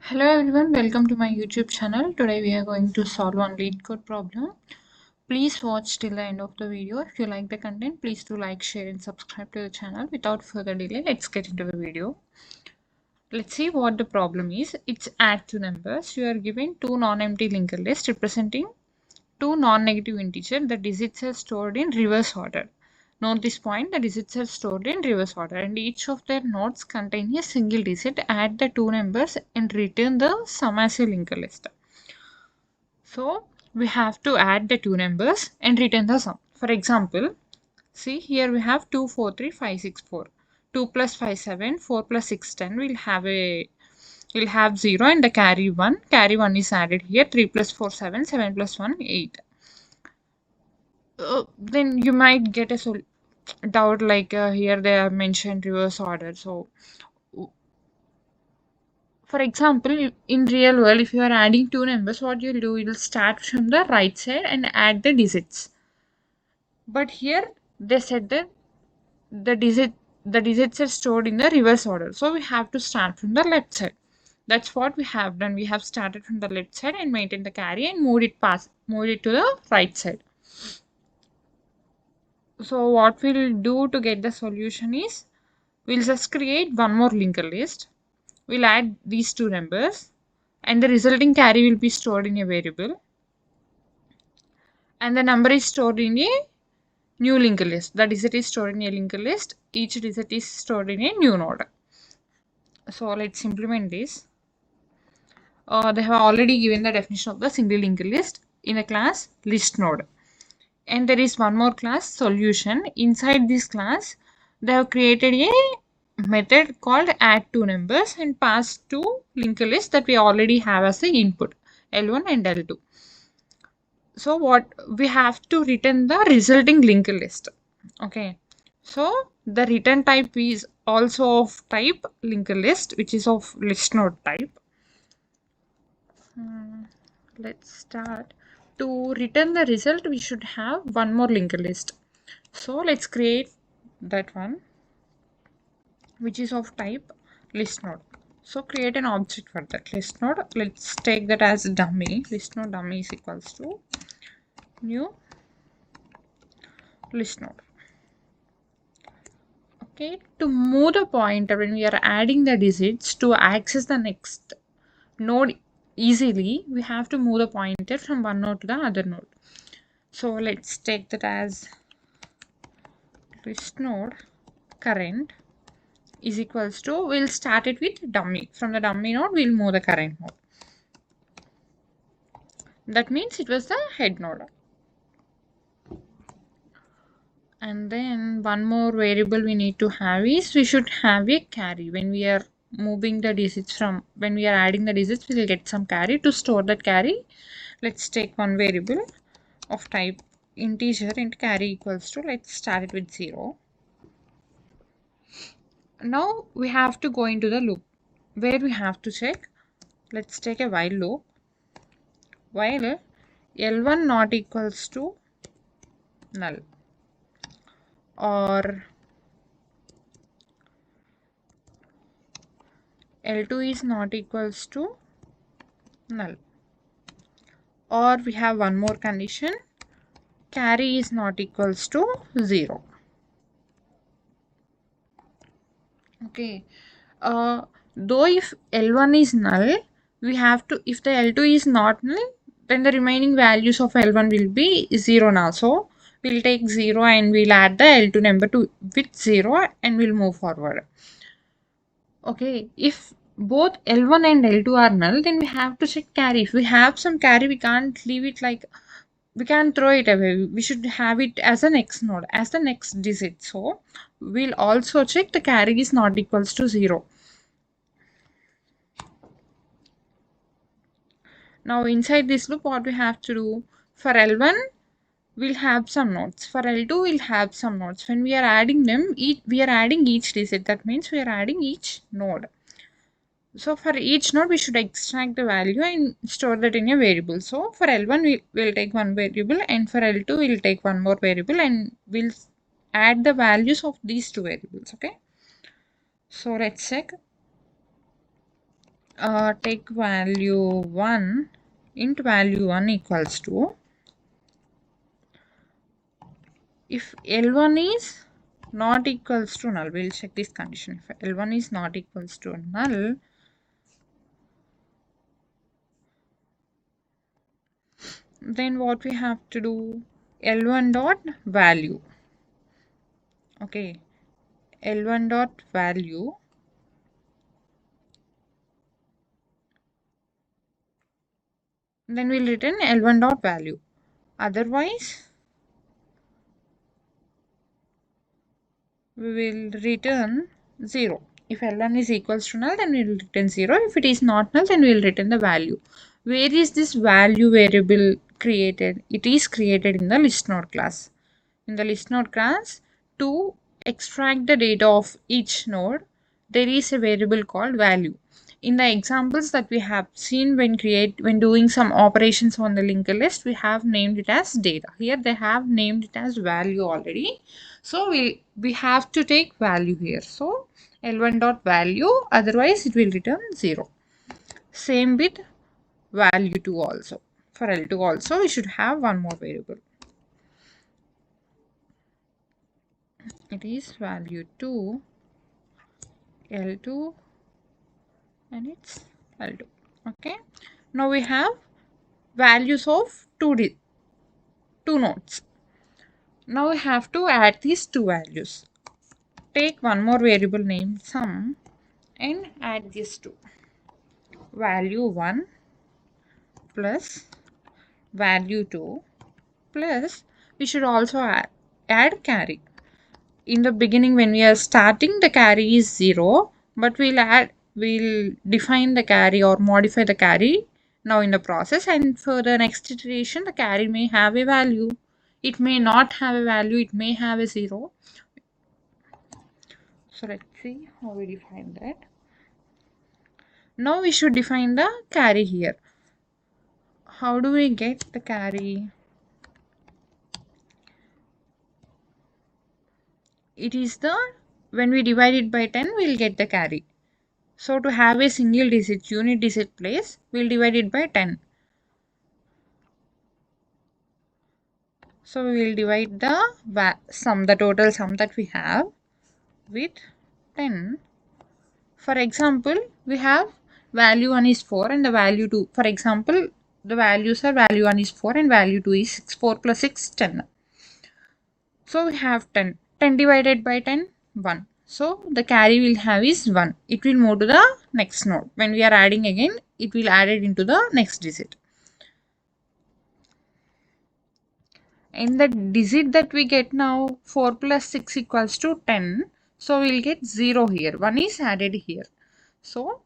Hello everyone, welcome to my YouTube channel. Today we are going to solve one LeetCode problem. Please watch till the end of the video. If you like the content, please do like, share and subscribe to the channel. Without further delay, let's get into the video. Let's see what the problem is. It's add two numbers. You are given two non-empty linked lists representing two non-negative integers. The digits are stored in reverse order. Note this point, the digits are stored in reverse order and each of their nodes contain a single digit. Add the two numbers and return the sum as a linked list. So we have to add the two numbers and return the sum. For example, see here we have 2, 4, 3, 5, 6, 4. 2 plus 5, 7, 4 plus 6, 10. We'll have 0 and the carry 1. Carry 1 is added here. 3 plus 4, 7, 7 plus 1, 8. Then you might get a doubt like here they have mentioned reverse order. So for example, in real world, if you are adding two numbers, what you'll do, you'll start from the right side and add the digits. But here they said that the digits are stored in the reverse order. So we have to start from the left side. That's what we have done. We have started from the left side and maintained the carry and moved it to the right side. So what we'll do to get the solution is we'll just create one more linked list. We'll add these two numbers and the resulting carry will be stored in a variable. And the number is stored in a new linked list. The digit is stored in a linked list. Each digit is stored in a new node. So let's implement this. They have already given the definition of the single linked list in the class list node. And there is one more class solution. Inside this class, they have created a method called add two numbers and pass two linked list that we already have as the input L1 and L2. So what we have to return the resulting linked list. Okay. So the return type is also of type linked list, which is of list node type. Let's start. To return the result, we should have one more linked list. So let's create that one, which is of type list node. So create an object for that list node. Let's take that as dummy. List node dummy is equals to new list node. Okay, to move the pointer when we are adding the digits to access the next node easily, we have to move the pointer from one node to the other node. So let's take that as list node current is equals to, we'll start it with dummy. From the dummy node, we'll move the current node. That means it was the head node. And then one more variable we need to have is we should have a carry. When we are moving the digits from, when we are adding the digits, we will get some carry. To store that carry, let's take one variable of type integer and carry equals to, let's start it with 0. Now we have to go into the loop where we have to check. Let's take a while loop. While L1 not equals to null or L2 is not equals to null, or we have one more condition, carry is not equals to 0. Okay, though if L1 is null, we have to, if the L2 is not null, then the remaining values of L1 will be 0 now. So we'll take 0 and we'll add the L2 number to with 0 and we'll move forward. Okay, if both L1 and L2 are null, then we have to check carry. If we have some carry, we can't leave it like, we can't throw it away. We should have it as a next node, as the next digit. So we'll also check the carry is not equals to 0. Now inside this loop, what we have to do, for L1, we'll have some nodes. For L2, we'll have some nodes. When we are adding them, we are adding each digit. That means we are adding each node. So for each node, we should extract the value and store that in a variable. So for L1, we will take one variable, and for L2, we'll take one more variable, and we'll add the values of these two variables. Okay. So let's check. take value 1 int value 1 equals to, if L1 is not equals to null, we'll check this condition. If L1 is not equals to null, then what we have to do, L1 dot value. Okay, L1 dot value, then we'll return L1 dot value. Otherwise, we will return 0. If L1 is equals to null, then we will return 0. If it is not null, then we will return the value. Where is this value variable created? It is created in the list node class. In the list node class, to extract the data of each node, there is a variable called value. In the examples that we have seen when doing some operations on the linked list, we have named it as data. Here they have named it as value already. So we have to take value here. So L1 dot value, otherwise it will return 0. Same with value 2 also. For L2 also we should have one more variable. It is value 2 L2 and it's L2. Okay, now we have values of two nodes. Now we have to add these two values. Take one more variable named sum and add these two. Value 1 plus value 2 plus, we should also add carry. In the beginning when we are starting, the carry is 0, but we'll define the carry or modify the carry now in the process, and for the next iteration the carry may have a value, it may not have a value, it may have a 0. So let's see how we define that. Now we should define the carry here. How do we get the carry? It is the, when we divide it by 10, we'll get the carry. So to have a single digit, unit digit place, we'll divide it by 10. So we will divide the sum, the total sum that we have, with 10. For example, we have value 1 is 4 and the value 2. For example, the values are value 1 is 4 and value 2 is 6. 4 plus 6, 10. So we have 10. 10 divided by 10, 1. So the carry we'll have is 1. It will move to the next node. When we are adding again, it will add it into the next digit. And the digit that we get now, 4 plus 6 equals to 10. So we'll get 0 here. 1 is added here. So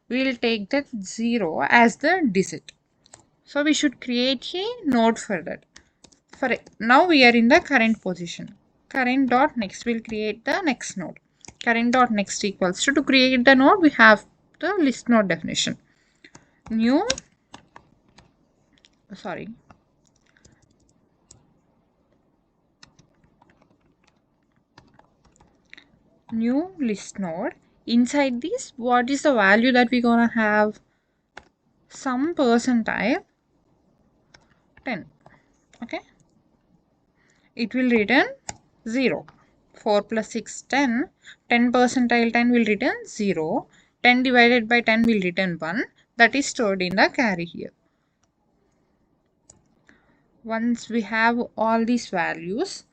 we'll take that 0 as the digit. So we should create a node for that. For now we are in the current position. Current dot next will create the next node. Current dot next equals to create the node, we have the list node definition. New list node. Inside this, what is the value that we're gonna have? Some percentile 10. Okay, it will return 0. 4 plus 6, 10. 10 percentile 10 will return 0. 10 divided by 10 will return 1. That is stored in the carry here. Once we have all these values,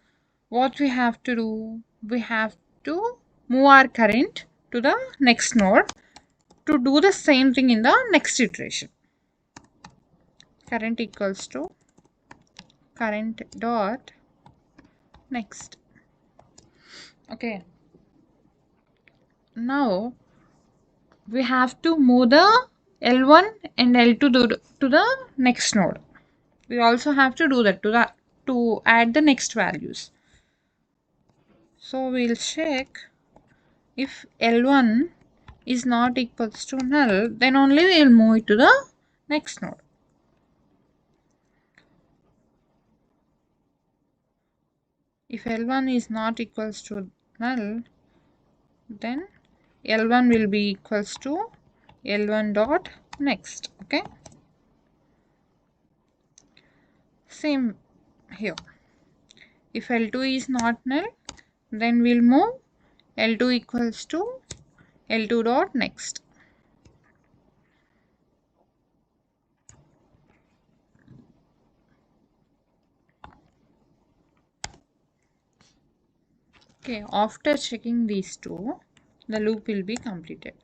what we have to do? We have to move our current to the next node to do the same thing in the next iteration. Current equals to current dot next. Okay, now we have to move the L1 and L2 to the next node. We also have to do that to add the next values. So we'll check if L1 is not equals to null, then only we will move it to the next node. If L1 is not equals to null, then L1 will be equals to L1 dot next. Okay, same here. If L2 is not null, then we'll move L2 equals to L2 dot next. Okay, after checking these two, the loop will be completed.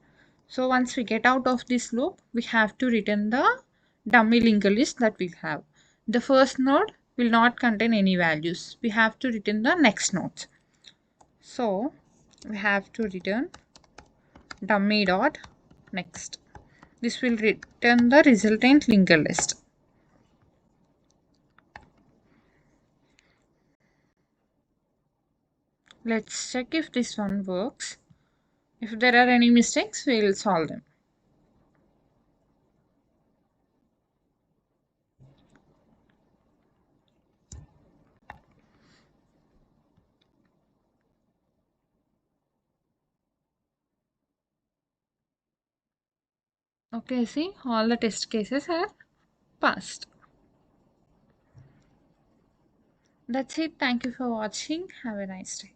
So once we get out of this loop, we have to return the dummy linked list that we have. The first node will not contain any values. We have to return the next node. So we have to return dummy dot next. This will return the resultant linked list. Let's check if this one works. If there are any mistakes, we will solve them. Okay, see, all the test cases are passed. That's it. Thank you for watching. Have a nice day.